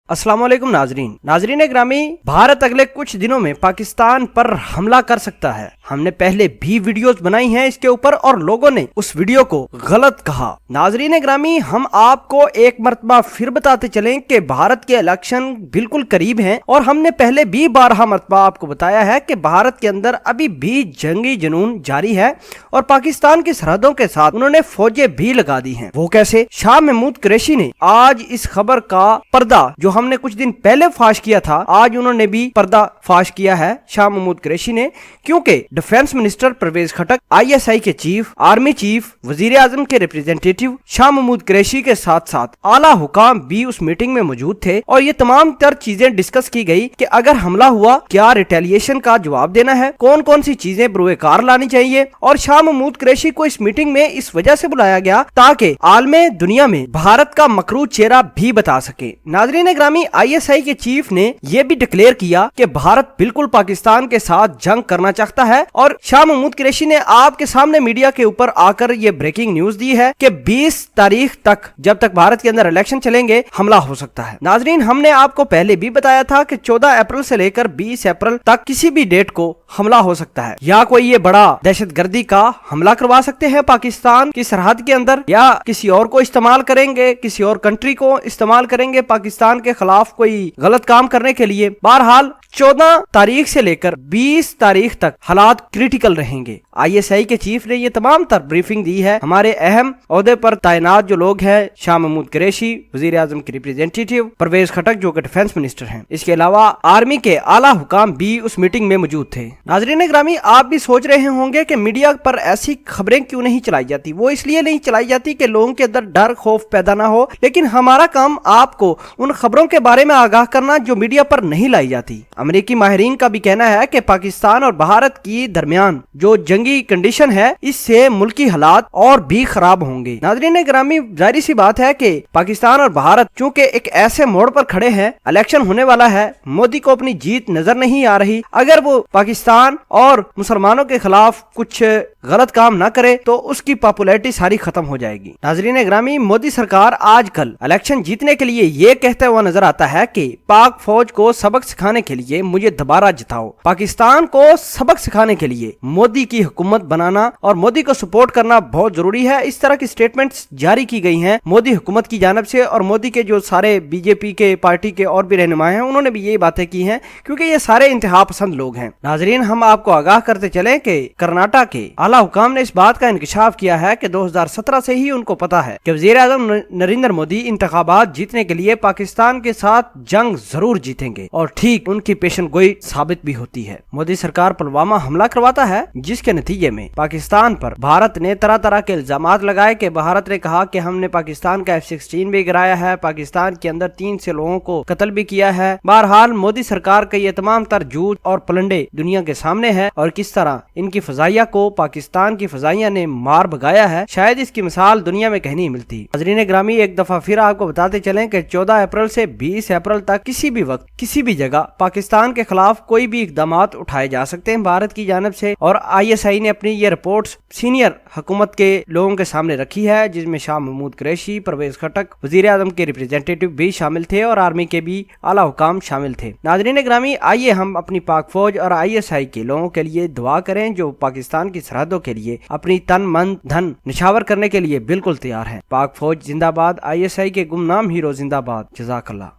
अस्सलाम वालेकुम नाजरीन ग्रामी, भारत अगले कुछ दिनों में पाकिस्तान पर हमला कर सकता है। हमने पहले भी वीडियोस बनाई हैं इसके ऊपर और लोगों ने उस वीडियो को गलत कहा। नाजरीन ग्रामी, हम आपको एक मरतबा फिर बताते चलें कि भारत के इलेक्शन बिल्कुल करीब हैं और हमने पहले भी 12 मरतबा आपको बताया है कि भारत के अंदर अभी भी जंगी जुनून जारी है और पाकिस्तान की सरहदों के साथ उन्होंने फौजें भी लगा दी हैं। वो कैसे? शाह महमूद कुरैशी ने आज इस खबर का पर्दा जो हमने कुछ दिन पहले फाश किया था, आज उन्होंने भी पर्दा फाश किया है शाह महमूद कुरैशी ने, क्योंकि डिफेंस मिनिस्टर परवेज खटक, ISI के चीफ, आर्मी चीफ, वजीर आजम के रिप्रेजेंटेटिव शाह महमूद कुरैशी के साथ साथ आला हुकाम भी उस मीटिंग में मौजूद थे और ये तमाम तर चीजें डिस्कस की गई कि अगर हमला हुआ क्या रिटेलिएशन का जवाब देना है, कौन कौन सी चीजें बरूएकार लानी चाहिए। और शाह महमूद कुरैशी को इस मीटिंग में इस वजह से बुलाया गया ताकि आलमे दुनिया में भारत का मकरू चेहरा भी बता सके। नाजरीन ग्रामी, ISI के चीफ ने यह भी डिक्लेयर किया कि भारत बिल्कुल पाकिस्तान के साथ जंग करना चाहता है और शाह महमूद कुरैशी ने आपके सामने मीडिया के ऊपर आकर ये ब्रेकिंग न्यूज दी है कि 20 तारीख तक, जब तक भारत के अंदर इलेक्शन चलेंगे, हमला हो सकता है। नाजरीन, हमने आपको पहले भी बताया था कि 14 अप्रैल से लेकर 20 अप्रैल तक किसी भी डेट को हमला हो सकता है, या कोई ये बड़ा दहशतगर्दी का हमला करवा सकते हैं पाकिस्तान की सरहद के अंदर, या किसी और को इस्तेमाल करेंगे, किसी और कंट्री को इस्तेमाल करेंगे पाकिस्तान के खिलाफ कोई गलत काम करने के लिए। बहरहाल 14 तारीख से लेकर 20 तारीख तक हालात क्रिटिकल रहेंगे। ISI के चीफ ने ये तमाम तर ब्रीफिंग दी है। हमारे अहम ओहदे पर तैनात जो लोग हैं, शाह महमूद कुरैशी, वजीर आजम के रिप्रेजेंटेटिव परवेज खटक जो कि डिफेंस मिनिस्टर हैं, इसके अलावा आर्मी के आला हुकाम भी उस मीटिंग में मौजूद थे। नाजरीन ग्रामी, आप भी सोच रहे होंगे कि मीडिया पर ऐसी खबरें क्यों नहीं चलाई जाती। वो इसलिए नहीं चलाई जाती कि लोगों के अंदर डर खौफ पैदा ना हो, लेकिन हमारा काम आपको उन खबरों के बारे में आगाह करना जो मीडिया पर नहीं लाई जाती। अमेरिकी माहिरीन का भी कहना है कि पाकिस्तान और भारत की दरमियान जो जंगी कंडीशन है, इससे मुल्की हालात और भी खराब होंगे। नाज़रीन ग्रामी, जाहिर सी बात है कि पाकिस्तान और भारत चूंकि एक ऐसे मोड़ पर खड़े हैं, इलेक्शन होने वाला है, मोदी को अपनी जीत नजर नहीं आ रही। अगर वो पाकिस्तान और मुसलमानों के खिलाफ कुछ गलत काम ना करे तो उसकी पॉपुलैरिटी सारी खत्म हो जाएगी। नाज़रीन ग्रामी, मोदी सरकार आजकल इलेक्शन जीतने के लिए ये कहते हुआ नजर आता है कि पाक फौज को सबक सिखाने के लिए मुझे दोबारा जिताओ। पाकिस्तान को सबक सिखाने के लिए मोदी की हुकूमत बनाना और मोदी को सपोर्ट करना बहुत जरूरी है। इस तरह की स्टेटमेंट्स जारी की गई हैं मोदी हुकूमत की जानिब से, और मोदी के जो सारे BJP के पार्टी के और भी रहनुमा हैं, उन्होंने भी यही बातें की हैं, क्योंकि ये सारे इंतहा पसंद लोग हैं। नाजरीन, हम आपको आगाह करते चले कि कर्नाटक के आला हुकाम ने इस बात का इंकशाफ किया है कि 2017 से ही उनको पता है कि वजीर आज़म नरेंद्र मोदी इंतखाबात जीतने के लिए पाकिस्तान के साथ जंग जरूर जीतेंगे, और ठीक उनकी पेशन गोई साबित भी होती है। मोदी सरकार पुलवामा हमला करवाता है, जिसके नतीजे में पाकिस्तान पर भारत ने तरह तरह के इल्जामात लगाए कि भारत ने कहा कि हमने पाकिस्तान का F-16 भी गिराया है, पाकिस्तान के अंदर 3 से लोगों को कत्ल भी किया है। बहरहाल मोदी सरकार का ये तमाम तर झूठ और पलंडे दुनिया के सामने है, और किस तरह इनकी फजाइया को पाकिस्तान की फजाइया ने मार भगाया है, शायद इसकी मिसाल दुनिया में कहीं नहीं मिलती। नाज़रीन ग्रामी, एक दफा फिर आपको बताते चलें कि 14 अप्रैल से 20 अप्रैल तक किसी भी वक्त किसी भी जगह पाकिस्तान के खिलाफ कोई भी इकदामात उठाए जा सकते हैं भारत की जानिब से, और ISI ने अपनी ये रिपोर्ट्स सीनियर हुकूमत के लोगों के सामने रखी है, जिसमें शाह महमूद कुरैशी, परवेज खटक, वजीर आजम के रिप्रेजेंटेटिव भी शामिल थे और आर्मी के भी आला हुकाम शामिल थे। नाज़रीन ग्रामी, आइए हम अपनी पाक फौज और ISI के लोगों के लिए दुआ करें जो पाकिस्तान की सरहदों के लिए अपनी तन मन धन निछावर करने के लिए बिल्कुल तैयार है। पाक फौज जिंदाबाद, ISI के गुमनाम हीरो जिंदाबाद। जज़ाकल्लाह।